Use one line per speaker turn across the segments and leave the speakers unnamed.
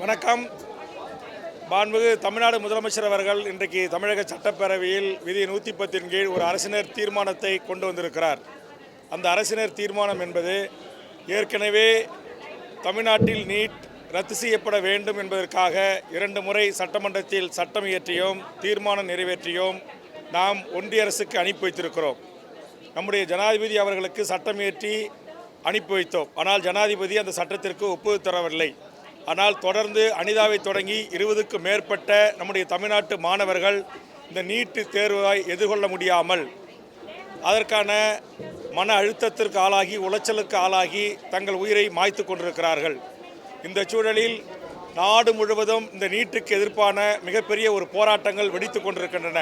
வணக்கம். மாண்புமிகு தமிழ்நாடு முதலமைச்சர் அவர்கள் இன்றைக்கு தமிழக சட்டப்பேரவையில் விதி 110 கீழ் ஒரு அரசினர் தீர்மானத்தை கொண்டு வந்திருக்கிறார். அந்த அரசினர் தீர்மானம் என்பது ஏற்கனவே தமிழ்நாட்டில் நீட் ரத்து செய்யப்பட வேண்டும் என்பதற்காக 2 முறை சட்டமன்றத்தில் சட்டம் இயற்றியும் தீர்மானம் நிறைவேற்றியும் நாம் ஒன்றிய அரசுக்கு அனுப்பி வைத்திருக்கிறோம். நம்முடைய ஜனாதிபதி அவர்களுக்கு சட்டம் இயற்றி அனுப்பி வைத்தோம். ஆனால் ஜனாதிபதி அந்த சட்டத்திற்கு ஒப்புதல் தரவில்லை. ஆனால் தொடர்ந்து அனிதாவை தொடங்கி 20க்கும் மேற்பட்ட நம்முடைய தமிழ்நாட்டு மாணவர்கள் இந்த நீட்டு தேர்வை எதிர்கொள்ள முடியாமல் அதற்கான மன அழுத்தத்திற்கு ஆளாகி உளைச்சலுக்கு ஆளாகி தங்கள் உயிரை மாய்த்து கொண்டிருக்கிறார்கள். இந்த சூழலில் நாடு முழுவதும் இந்த நீட்டுக்கு எதிர்ப்பான மிகப்பெரிய ஒரு போராட்டங்கள் வெடித்து கொண்டிருக்கின்றன.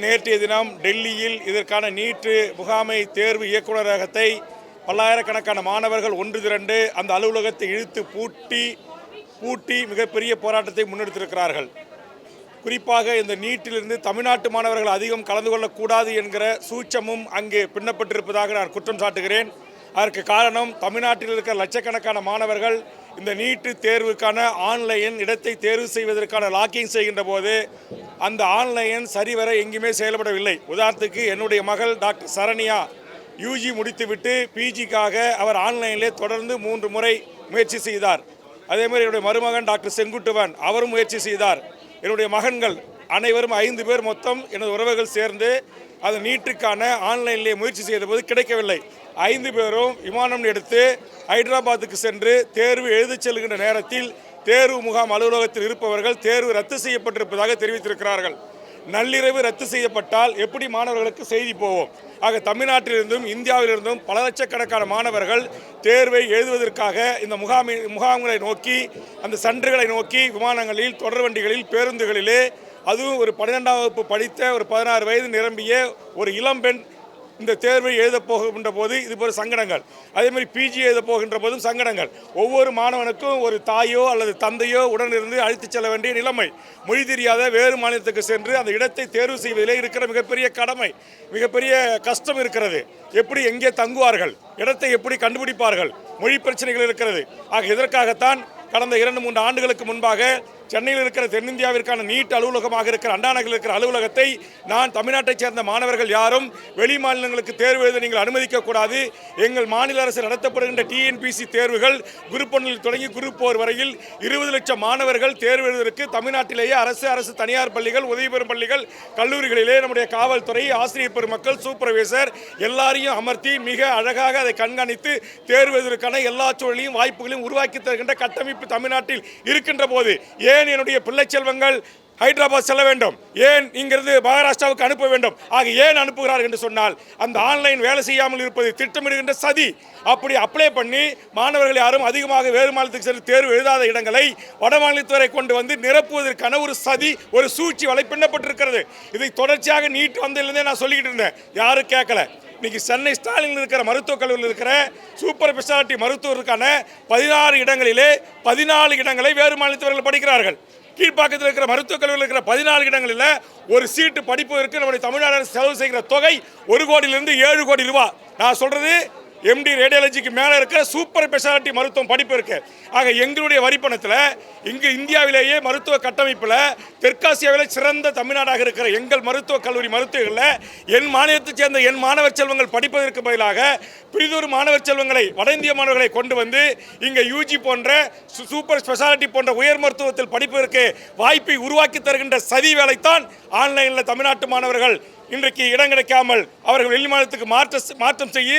நேற்றைய தினம் டெல்லியில் இதற்கான நீட்டு முகாமை தேர்வு இயக்குநரகத்தை பல்லாயிரக்கணக்கான மாணவர்கள் ஒன்று திரண்டு அந்த அலுவலகத்தை இழுத்து பூட்டி மிகப்பெரிய போராட்டத்தை முன்னெடுத்திருக்கிறார்கள். குறிப்பாக இந்த நீட்டிலிருந்து தமிழ்நாட்டு மாணவர்கள் அதிகம் கலந்து கொள்ளக்கூடாது என்கிற சூட்சமும் அங்கே பின்னப்பட்டிருப்பதாக நான் குற்றம் சாட்டுகிறேன். அதற்கு காரணம் தமிழ்நாட்டில் இருக்கிற லட்சக்கணக்கான மாணவர்கள் இந்த நீட்டு தேர்வுக்கான ஆன்லைன் இடத்தை தேர்வு செய்வதற்கான லாக்கிங் செய்கின்ற போது அந்த ஆன்லைன் சரிவர எங்குமே செயல்படவில்லை. உதாரணத்துக்கு என்னுடைய மகள் டாக்டர் சரண்யா யூஜி முடித்துவிட்டு பிஜிக்காக அவர் ஆன்லைனிலே தொடர்ந்து 3 முறை முயற்சி செய்தார். அதே மாதிரி என்னுடைய மருமகன் டாக்டர் செங்குட்டுவன் அவரும் முயற்சி செய்தார். என்னுடைய மகன்கள் அனைவரும் 5 பேர் மொத்தம் எனது உறவுகள் சேர்ந்து அது நீட்டுக்கான ஆன்லைனிலே முயற்சி செய்த போது கிடைக்கவில்லை. 5 பேரும் விமானம் எடுத்து ஹைதராபாத்துக்கு சென்று தேர்வு எழுதச் செல்கின்ற நேரத்தில் தேர்வு முகாம் அலுவலகத்தில் இருப்பவர்கள் தேர்வு ரத்து செய்யப்பட்டிருப்பதாக தெரிவித்திருக்கிறார்கள். நள்ளிரவு ரத்து செய்யப்பட்டால் எப்படி மாணவர்களுக்கு செய்தி போவோம்? ஆக தமிழ்நாட்டிலிருந்தும் இந்தியாவிலிருந்தும் பல லட்சக்கணக்கான மாணவர்கள் தேர்வை எழுதுவதற்காக இந்த முகாம்களை நோக்கி அந்த சென்டர்களை நோக்கி விமானங்களில் தொடர் வண்டிகளில் பேருந்துகளிலே அதுவும் ஒரு 12ஆம் வகுப்பு படித்த ஒரு 16 வயது நிரம்பிய ஒரு இளம்பெண் இந்த தேர்வை எழுதப் போகின்ற போது இது போல சங்கடங்கள், அதேமாதிரி பிஜி எழுத போகின்ற போதும் சங்கடங்கள். ஒவ்வொரு மாணவனுக்கும் ஒரு தாயோ அல்லது தந்தையோ உடனிருந்து அழைத்துச் செல்ல வேண்டிய நிலைமை. மொழி தெரியாத வேறு மாநிலத்துக்கு சென்று அந்த இடத்தை தேர்வு செய்வதிலே இருக்கிற மிகப்பெரிய கடமை, மிகப்பெரிய கஷ்டம் இருக்கிறது. எப்படி எங்கே தங்குவார்கள், இடத்தை எப்படி கண்டுபிடிப்பார்கள், மொழி பிரச்சனைகள் இருக்கிறது. ஆக இதற்காகத்தான் கடந்த 2-3 ஆண்டுகளுக்கு முன்பாக சென்னையில் இருக்கிற தென்னிந்தியாவிற்கான நீட் அலுவலகமாக இருக்கிற அண்ணா நகரில் இருக்கிற அலுவலகத்தை நான் தமிழ்நாட்டைச் சேர்ந்த மாணவர்கள் யாரும் வெளி மாநிலங்களுக்கு தேர்வு எழுத நீங்கள் அனுமதிக்கக்கூடாது, எங்கள் மாநில அரசு நடத்தப்படுகின்ற டிஎன்பிசி தேர்வுகள் குரூப் 1 தொடங்கி குரூப் 4 வரையில் 20 லட்சம் மாணவர்கள் தேர்வு எழுதுவதற்கு தமிழ்நாட்டிலேயே அரசு தனியார் பள்ளிகள், உதவி பெறும் பள்ளிகள், கல்லூரிகளிலே நம்முடைய காவல்துறை, ஆசிரியர் பெருமக்கள், சூப்பர்வைசர் எல்லாரையும் அமர்த்தி மிக அழகாக அதை கண்காணித்து தேர்வு எழுதுவதற்கான எல்லா சூழலையும் வாய்ப்புகளையும் உருவாக்கி தருகின்ற கட்டமைப்பு தமிழ்நாட்டில் இருக்கின்ற போது ஏன் என்னுடைய பிள்ளை செல்வங்கள் ஹைதராபாத் செல்ல வேண்டும், ஏன் இங்கிருந்து மகாராஷ்டிராவுக்கு அனுப்ப வேண்டும்? ஆக ஏன் அனுப்புகிறார்கள் என்று சொன்னால் அந்த ஆன்லைன் வேலை செய்யாமல் இருப்பது திட்டமிடுகின்ற சதி. அப்படி அப்ளை பண்ணி மாணவர்கள் யாரும் அதிகமாக வேறு மாநிலத்துக்கு சென்று தேர்வு எழுதாத இடங்களை வட மாநிலத்துவரை கொண்டு வந்து நிரப்புவதற்கான ஒரு சதி, ஒரு சூழ்ச்சி வலை பின்னப்பட்டிருக்கிறது. இதை தொடர்ச்சியாக நீட் வந்ததிலிருந்தே நான் சொல்லிக்கிட்டு இருந்தேன், யாரும் கேட்கல. இன்னைக்கு சென்னை ஸ்டாலினில் இருக்கிற மருத்துவக் கல்லூரியில் இருக்கிற சூப்பர் ஸ்பெஷாலிட்டி மருத்துவருக்கான 16 இடங்களிலே 14 இடங்களை வேறு மாநிலத்தவர்கள் படிக்கிறார்கள். கீழ்ப்பாக்கத்தில் இருக்கிற மருத்துவக் கல்லூரியில் இருக்கிற 14 இடங்களில் ஒரு சீட்டு படிப்பதற்கு நம்முடைய தமிழ்நாடு அரசு செலவு செய்கிற தொகை 1 கோடியிலிருந்து 7 கோடி ரூபாய். நான் சொல்றது எம்டி ரேடியாலஜிக்கு மேலே இருக்கிற சூப்பர் ஸ்பெஷாலிட்டி மருத்துவம் படிப்பு இருக்கு. ஆக எங்களுடைய வரிப்பணத்தில் இங்கு இந்தியாவிலேயே மருத்துவ கட்டமைப்பில் தெற்காசியாவில் சிறந்த தமிழ்நாடாக இருக்கிற எங்கள் மருத்துவக் கல்லூரி மருத்துவர்களில் என் மாநிலத்தைச் சேர்ந்த என் மாணவர் செல்வங்கள் படிப்பதற்கு பதிலாக பிரிதொரு மாணவர் செல்வங்களை வட இந்திய மாணவர்களை கொண்டு வந்து இங்கே யூஜி போன்ற சூப்பர் ஸ்பெஷாலிட்டி போன்ற உயர் மருத்துவத்தில் படிப்பதற்கு வாய்ப்பை உருவாக்கி தருகின்ற சதி வேலைத்தான் ஆன்லைனில் தமிழ்நாட்டு மாணவர்கள் இன்றைக்கு இடம் கிடைக்காமல் அவர்கள் வெளி மாநிலத்துக்கு மாற்றம் செய்ய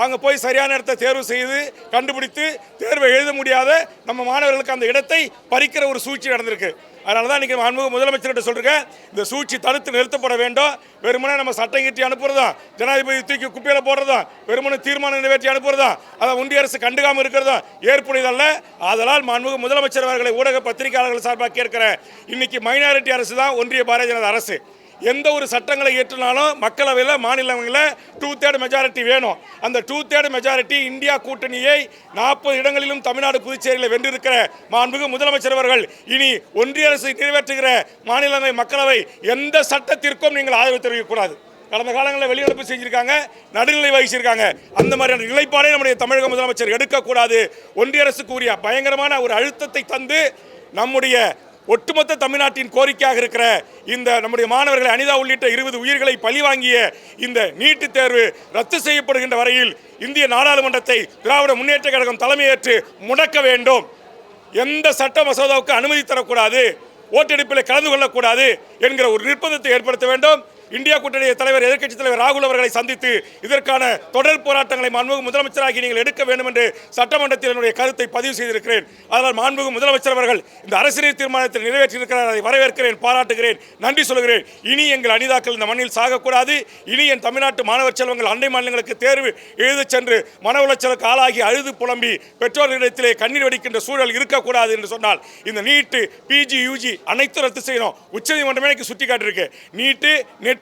அங்கே போய் சரியான இடத்தை தேர்வு செய்து கண்டுபிடித்து தேர்வை எழுத முடியாத நம்ம மாணவர்களுக்கு அந்த இடத்தை பறிக்கிற ஒரு சூழ்ச்சி நடந்திருக்கு. அதனால தான் இன்றைக்கி மாண்புமிகு முதலமைச்சர்கிட்ட சொல்கிறேன், இந்த சூழ்ச்சி தடுத்து நிறுத்தப்பட வேண்டும். வெறுமனே நம்ம சட்டம் கட்டி அனுப்புறதும், ஜனாதிபதி தூக்கி குப்பையில் போடுறதும், வெறுமனே தீர்மானம் நிறைவேற்றி அனுப்புறதும், அதை ஒன்றிய அரசு கண்டுக்காமல் இருக்கிறதும் ஏற்புடையதல்ல. அதனால் மாண்புமிகு முதலமைச்சர் அவர்களை ஊடக பத்திரிகையாளர்கள் சார்பாக கேட்கிறேன், இன்னைக்கு மைனாரிட்டி அரசு தான் ஒன்றிய பாரதிய ஜனதா அரசு. எந்த ஒரு சட்டங்களை ஏற்றினாலும் மக்களவையில் மாநிலங்களில் 2/3 மெஜாரிட்டி வேணும். அந்த 2/3 மெஜாரிட்டி இந்தியா கூட்டணியை 40 இடங்களிலும் தமிழ்நாடு புதுச்சேரியில் வென்றிருக்கிற மாண்புமிகு முதலமைச்சர் அவர்கள் இனி ஒன்றிய அரசு நிறைவேற்றுகிற மாநிலங்களவை மக்களவை எந்த சட்டத்திற்கும் நீங்கள் ஆதரவு தெரிவிக்கக்கூடாது. கடந்த காலங்களில் வெளிநடப்பு செஞ்சிருக்காங்க, நடுநிலை வகிச்சிருக்காங்க. அந்த மாதிரியான நிலைப்பாடே நம்முடைய தமிழக முதலமைச்சர் எடுக்கக்கூடாது. ஒன்றிய அரசுக்கு உரிய பயங்கரமான ஒரு அழுத்தத்தை தந்து நம்முடைய ஒட்டுமொத்த தமிழ்நாட்டின் கோரிக்கையாக இருக்கிற இந்த நம்முடைய மாணவர்களை அனிதா உள்ளிட்ட 20 உயிர்களை பழிவாங்கிய இந்த நீட்டு தேர்வு ரத்து செய்யப்படுகின்ற வரையில் இந்திய நாடாளுமன்றத்தை திராவிட முன்னேற்ற கழகம் தலைமையேற்று முடக்க வேண்டும். எந்த சட்ட மசோதாவுக்கு அனுமதி தரக்கூடாது, ஓட்டெடுப்பில் கலந்து கொள்ளக்கூடாது என்கிற ஒரு நிர்பந்தத்தை ஏற்படுத்த வேண்டும். இந்தியா கூட்டணி தலைவர் எதிர்க்கட்சித் தலைவர் ராகுல் அவர்களை சந்தித்து இதற்கான தொடர் போராட்டங்களை மாண்புமிகு முதலமைச்சராகி நீங்கள் எடுக்க வேண்டும் என்று சட்டமன்றத்தில் என்னுடைய கருத்தை பதிவு செய்திருக்கிறேன். அதனால் மாண்புமிகு முதலமைச்சர் அவர்கள் இந்த அரசியல் தீர்மானத்தை நிறைவேற்றியிருக்கிறார். அதை வரவேற்கிறேன், பாராட்டுகிறேன், நன்றி சொல்கிறேன். இனி எங்கள் அனிதாக்கள் இந்த மண்ணில் சாகக்கூடாது. இனி என் தமிழ்நாட்டு மாணவர் செல்வங்கள் அண்டை மாநிலங்களுக்கு தேர்வு எழுதச் சென்று மன உளைச்சலுக்கு ஆளாகி அழுது புலம்பி பெற்றோர்களிடத்திலே கண்ணீர் வடிக்கின்ற சூழல் இருக்கக்கூடாது என்று சொன்னால் இந்த நீட்டு, பிஜி, யூஜி அனைத்தும் ரத்து செய்யணும். உச்சநீதிமன்றமே எனக்கு சுட்டி காட்டியிருக்கு. நீட்டு, நெட்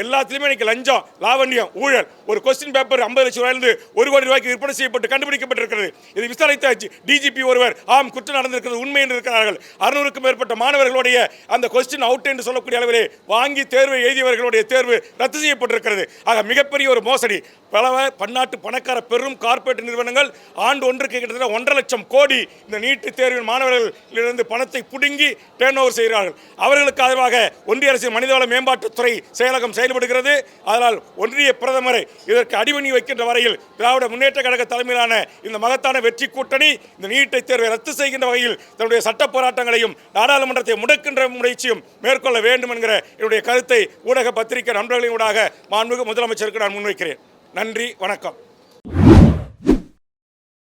எல்லாத்திலுமே இன்னைக்கு லஞ்சம், லாவண்யம், ஊழல். ஒரு கொஸ்டின் பேப்பர் 50 லட்சம் ரூபாயிலிருந்து 1 கோடி ரூபாய்க்கு விற்பனை செய்யப்பட்டு கண்டுபிடிக்கப்பட்டிருக்கிறது. இதை விசாரித்த டிஜிபி ஒருவர் ஆம் குற்றம் நடந்திருக்கிறது உண்மை என்று இருக்கிறார்கள். 600க்கும் மேற்பட்ட மாணவர்களுடைய அந்த கொஸ்டின் அவுட் என்று சொல்லக்கூடிய அளவிலே வாங்கி தேர்வை எழுதியவர்களுடைய தேர்வு ரத்து செய்யப்பட்டிருக்கிறது. ஆக மிகப்பெரிய ஒரு மோசடி. பல பன்னாட்டு பணக்கார பெரும் கார்ப்பரேட் நிறுவனங்கள் ஆண்டு ஒன்றுக்கு கிட்டத்தட்ட 1.5 லட்சம் கோடி இந்த நீட்டு தேர்வின் மாணவர்களிலிருந்து பணத்தை புடுங்கி டேர்ன் ஓவர் செய்கிறார்கள். அவர்களுக்கு ஆதரவாக ஒன்றிய அரசின் மனிதவள மேம்பாட்டுத்துறை செயலகம் செயல்படுகிறது. அதனால் ஒன்றிய பிரதமரை இதற்கு அடிபணி வைக்கின்ற வரையில் திராவிட முன்னேற்ற கழக தலைமையிலான இந்த மகத்தான வெற்றி கூட்டணி இந்த நீட்டை தேர்வை ரத்து செய்கின்ற வகையில் தன்னுடைய சட்ட போராட்டங்களையும் நாடாளுமன்றத்தை முடக்கின்ற முயற்சியும் மேற்கொள்ள வேண்டும் என்கிற என்னுடைய கருத்தை ஊடக பத்திரிகை நண்பர்களின் ஊடாக மாண்புமிகு முதலமைச்சருக்கு நான் முன்வைக்கிறேன். நன்றி, வணக்கம்.